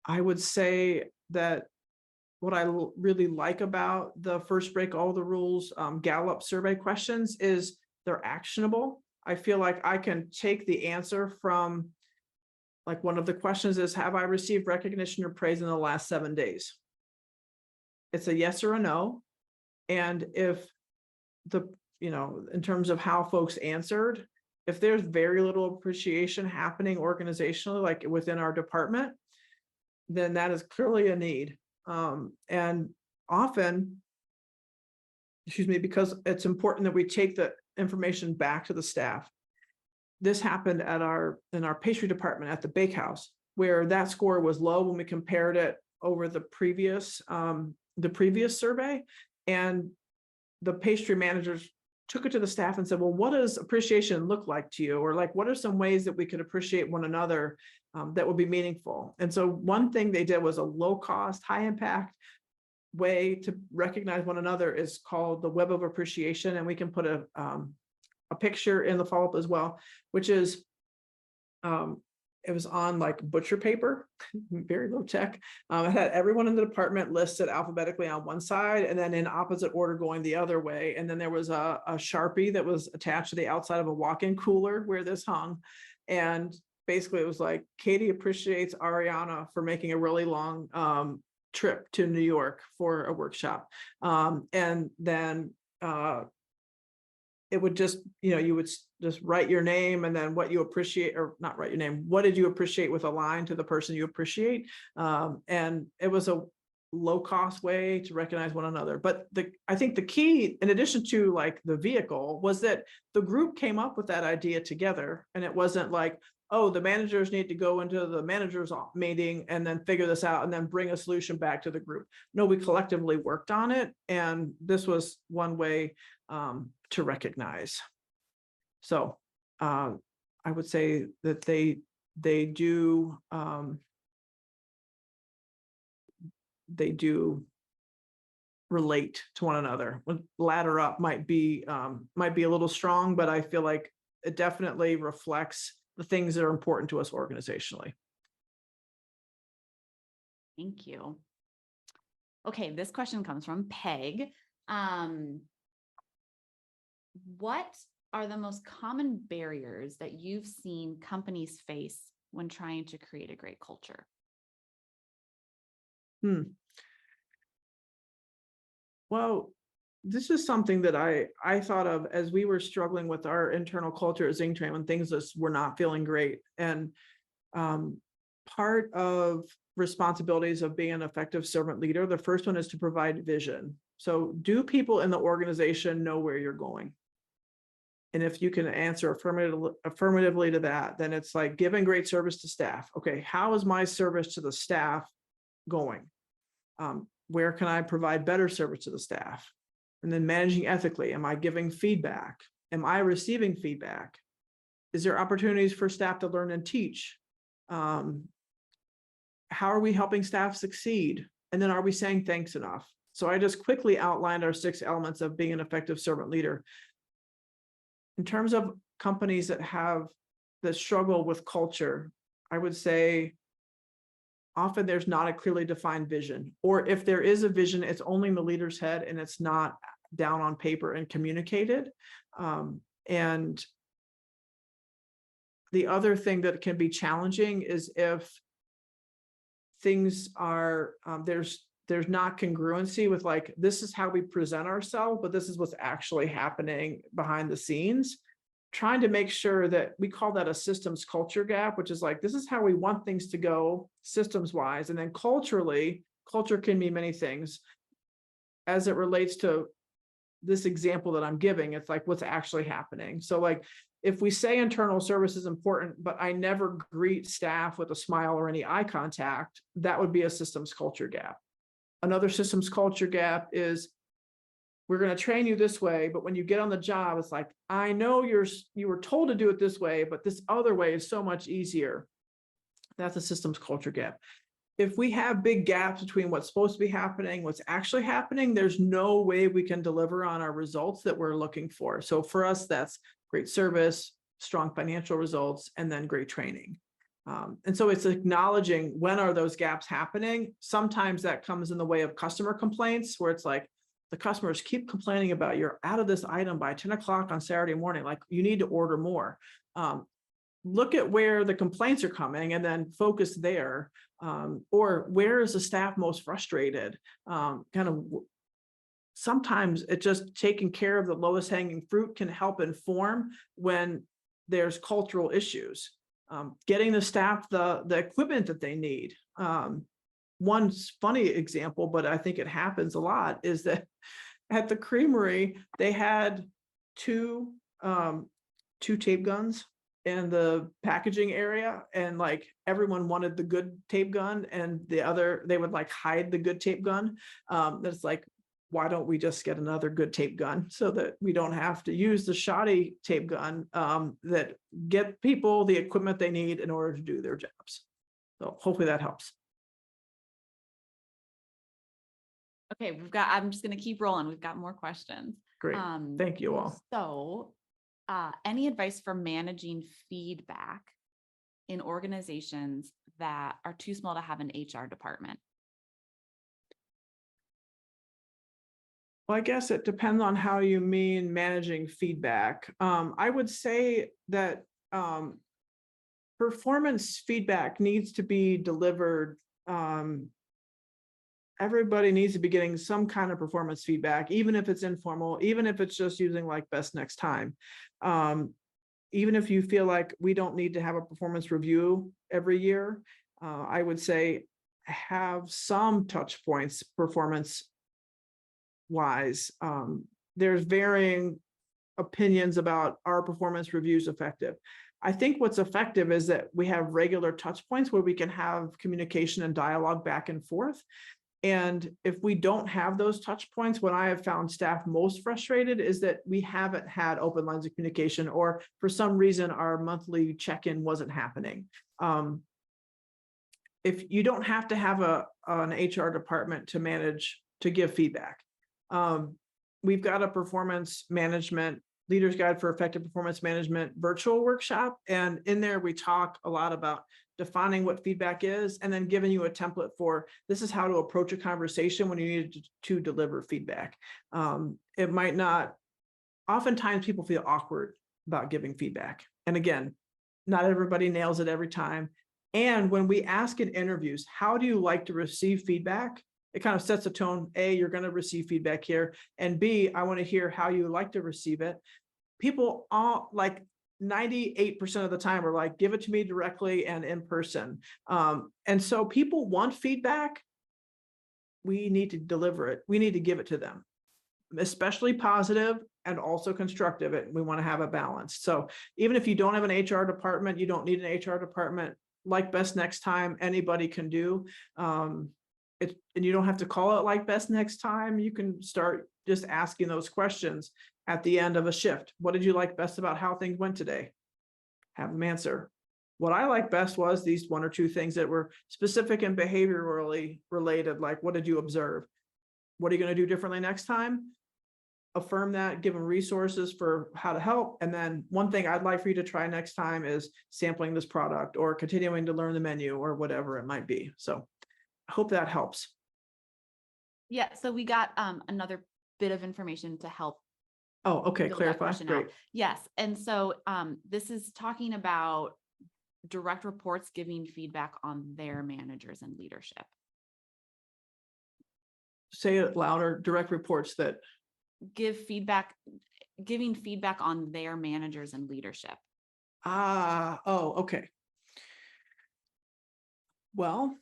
I would say that what I really like about the First Break All the Rules Gallup survey questions is they're actionable. I feel like I can take the answer from, like, one of the questions is, have I received recognition or praise in the last 7 days? It's a yes or a no. And if in terms of how folks answered, if there's very little appreciation happening organizationally, like within our department, then that is clearly a need. And often, because it's important that we take the information back to the staff. This happened in our pastry department at the bakehouse, where that score was low when we compared it over the previous survey. And the pastry managers took it to the staff and said, well, what does appreciation look like to you? Or, like, what are some ways that we could appreciate one another that would be meaningful? And so one thing they did was a low cost, high impact way to recognize one another is called the Web of Appreciation. And we can put a picture in the follow-up as well, which is, it was on like butcher paper, very low tech. It had everyone in the department listed alphabetically on one side, and then in opposite order going the other way. And then there was a Sharpie that was attached to the outside of a walk-in cooler where this hung. And basically it was like, Katie appreciates Ariana for making a really long trip to New York for a workshop. And then it would just, you would just write your name and then what you appreciate, or not write your name, what did you appreciate, with a line to the person you appreciate. And it was a low cost way to recognize one another. But I think the key, in addition to like the vehicle, was that the group came up with that idea together. And it wasn't like, oh, the managers need to go into the managers meeting and then figure this out and then bring a solution back to the group. No, we collectively worked on it. And this was one way to recognize. So I would say that they do relate to one another. Ladder up might be a little strong, but I feel like it definitely reflects the things that are important to us organizationally. Thank you. Okay, this question comes from Peg. What are the most common barriers that you've seen companies face when trying to create a great culture? Well, this is something that I thought of as we were struggling with our internal culture at ZingTrain when things just were not feeling great. And part of responsibilities of being an effective servant leader, the first one is to provide vision. So do people in the organization know where you're going? And if you can answer affirmatively to that, then it's like giving great service to staff. Okay, how is my service to the staff going? Where can I provide better service to the staff? And then managing ethically. Am I giving feedback? Am I receiving feedback? Is there opportunities for staff to learn and teach? How are we helping staff succeed? And then are we saying thanks enough? So I just quickly outlined our 6 elements of being an effective servant leader. In terms of companies that struggle with culture, I would say often there's not a clearly defined vision, or if there is a vision, it's only in the leader's head and it's not down on paper and communicated. And the other thing that can be challenging is if things are, there's not congruency with like, this is how we present ourselves, but this is what's actually happening behind the scenes. Trying to make sure that we call that a systems culture gap, which is like, this is how we want things to go systems wise. And then culturally, culture can mean many things. As it relates to this example that I'm giving, it's like what's actually happening. So like, if we say internal service is important, but I never greet staff with a smile or any eye contact, that would be a systems culture gap. Another systems culture gap is, we're going to train you this way, but when you get on the job, it's like, I know you were told to do it this way, but this other way is so much easier. That's a systems culture gap. If we have big gaps between what's supposed to be happening, what's actually happening, there's no way we can deliver on our results that we're looking for. So for us, that's great service, strong financial results, and then great training. And so it's acknowledging when are those gaps happening. Sometimes that comes in the way of customer complaints, where it's like, the customers keep complaining about, you're out of this item by 10 o'clock on Saturday morning, like you need to order more. Look at where the complaints are coming and then focus there. Or where is the staff most frustrated? Sometimes it just taking care of the lowest hanging fruit can help inform when there's cultural issues. Getting the staff the equipment that they need. One funny example, but I think it happens a lot, is that at the creamery, they had two tape guns in the packaging area, and like everyone wanted the good tape gun, and they would like hide the good tape gun. That's like, why don't we just get another good tape gun so that we don't have to use the shoddy tape gun that get people the equipment they need in order to do their jobs. So hopefully that helps. Okay, I'm just going to keep rolling. We've got more questions. Great. Thank you all. So any advice for managing feedback in organizations that are too small to have an HR department? Well, I guess it depends on how you mean managing feedback. I would say that performance feedback needs to be delivered. Everybody needs to be getting some kind of performance feedback, even if it's informal, even if it's just using like best next time. Even if you feel like we don't need to have a performance review every year, I would say have some touch points performance wise. There's varying opinions about our performance reviews effective. I think what's effective is that we have regular touch points where we can have communication and dialogue back and forth. And if we don't have those touch points, what I have found staff most frustrated is that we haven't had open lines of communication, or for some reason our monthly check-in wasn't happening. If you don't have to have an HR department to give feedback. We've got a performance management leader's guide for effective performance management virtual workshop. And in there, we talk a lot about defining what feedback is, and then giving you a template for this is how to approach a conversation when you need to deliver feedback. It might not, oftentimes people feel awkward about giving feedback. And again, not everybody nails it every time. And when we ask in interviews, how do you like to receive feedback? It kind of sets a tone. A, you're going to receive feedback here. And B, I want to hear how you like to receive it. People all like 98% of the time are like, give it to me directly and in person. And so people want feedback. We need to deliver it. We need to give it to them, especially positive and also constructive. We want to have a balance. So even if you don't have an HR department, you don't need an HR department. Like best next time, anybody can do. And you don't have to call it like best next time. You can start just asking those questions at the end of a shift. What did you like best about how things went today? Have them answer. What I like best was these one or two things that were specific and behaviorally related, like what did you observe? What are you going to do differently next time? Affirm that, give them resources for how to help. And then one thing I'd like for you to try next time is sampling this product or continuing to learn the menu or whatever it might be. So I hope that helps. Yeah, so we got another bit of information to help Oh, okay, build that clarify. question Great. out. Yes, and so this is talking about direct reports giving feedback on their managers and leadership. Say it louder. Direct reports that Giving feedback on their managers and leadership. Okay. Well,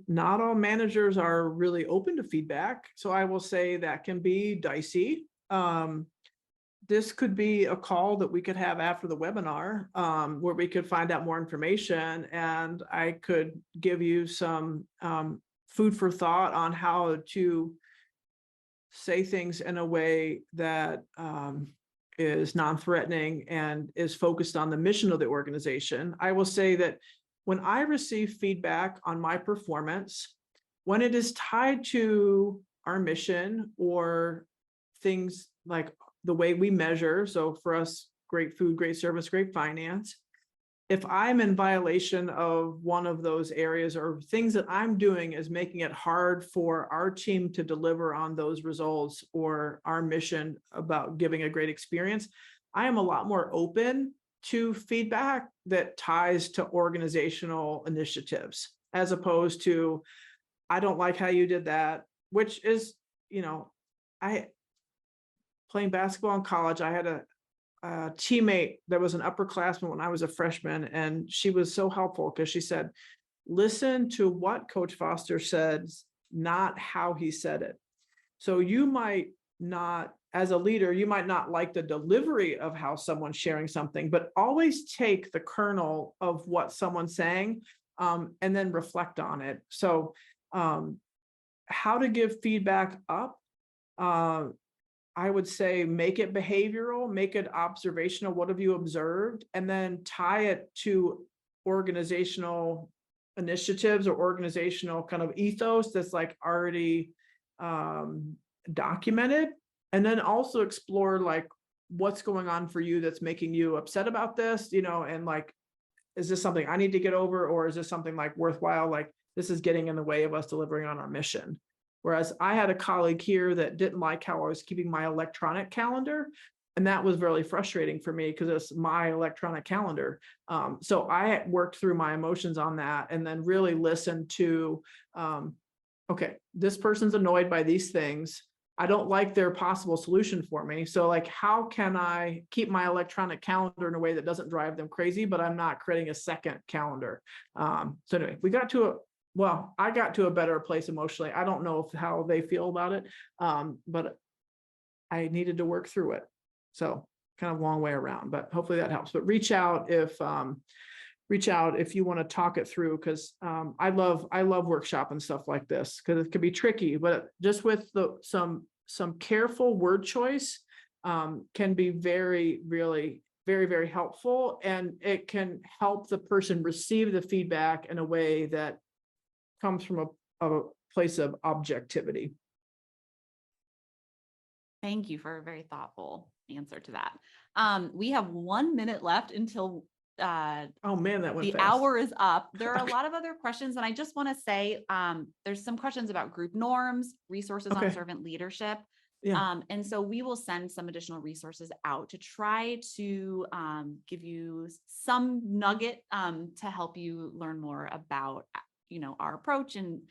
not all managers are really open to feedback, so I will say that can be dicey. This could be a call that we could have after the webinar, where we could find out more information, and I could give you some food for thought on how to say things in a way that is non-threatening and is focused on the mission of the organization. I will say that when I receive feedback on my performance, when it is tied to our mission or things like the way we measure, so for us, great food, great service, great finance, if I'm in violation of one of those areas or things that I'm doing is making it hard for our team to deliver on those results or our mission about giving a great experience, I am a lot more open to feedback that ties to organizational initiatives, as opposed to, I don't like how you did that, which is, I playing basketball in college, I had a teammate that was an upperclassman when I was a freshman, and she was so helpful because she said, listen to what Coach Foster says, not how he said it. So you might not, as a leader, you might not like the delivery of how someone's sharing something, but always take the kernel of what someone's saying and then reflect on it. So how to give feedback up? I would say make it behavioral, make it observational. What have you observed? And then tie it to organizational initiatives or organizational kind of ethos that's like already documented. And then also explore like what's going on for you that's making you upset about this, and like, is this something I need to get over, or is this something like worthwhile? Like this is getting in the way of us delivering on our mission. Whereas I had a colleague here that didn't like how I was keeping my electronic calendar. And that was really frustrating for me because it's my electronic calendar. So I worked through my emotions on that and then really listened to, okay, this person's annoyed by these things. I don't like their possible solution for me. So like, how can I keep my electronic calendar in a way that doesn't drive them crazy, but I'm not creating a second calendar. So anyway, I got to a better place emotionally. I don't know how they feel about it, but I needed to work through it. So kind of long way around, but hopefully that helps. But reach out if you want to talk it through, because I love workshop and stuff like this because it can be tricky, but just with some careful word choice can be really very, very helpful, and it can help the person receive the feedback in a way that comes from a place of objectivity. Thank you for a very thoughtful answer to that. We have 1 minute left until oh man, that went the fast. hour is up. There are a lot of other questions, and I just want to say there's some questions about group norms, resources on servant leadership. Yeah. And so we will send some additional resources out to try to give you some nugget to help you learn more about our approach and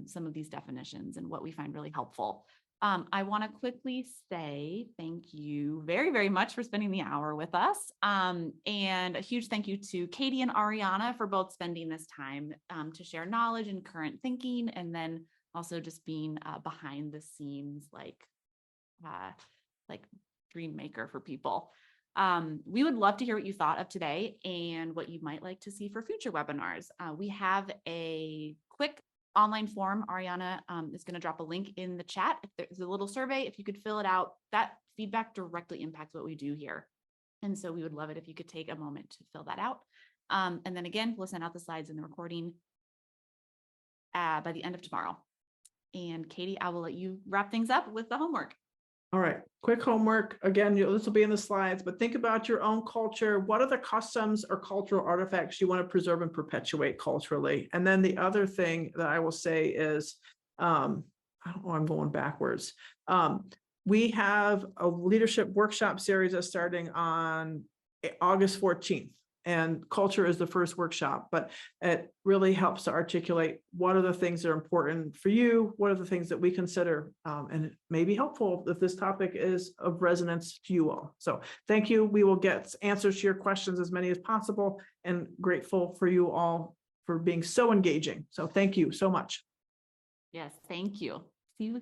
some of these definitions and what we find really helpful. I want to quickly say thank you very, very much for spending the hour with us. And a huge thank you to Katie and Ariana for both spending this time to share knowledge and current thinking, and then also just being behind the scenes like dream maker for people. We would love to hear what you thought of today and what you might like to see for future webinars. We have a quick online form. Ariana is going to drop a link in the chat. If there's a little survey, if you could fill it out, that feedback directly impacts what we do here. And so we would love it if you could take a moment to fill that out. And then again, we'll send out the slides and the recording by the end of tomorrow. And Katie, I will let you wrap things up with the homework. All right, quick homework. Again, this will be in the slides, but think about your own culture. What are the customs or cultural artifacts you want to preserve and perpetuate culturally? And then the other thing that I will say is, I don't know, I'm going backwards. We have a leadership workshop series that's starting on August 14th. And culture is the first workshop, but it really helps to articulate what are the things that are important for you, what are the things that we consider, and it may be helpful if this topic is of resonance to you all. So thank you. We will get answers to your questions, as many as possible, and grateful for you all for being so engaging. So thank you so much. Yes, thank you. See you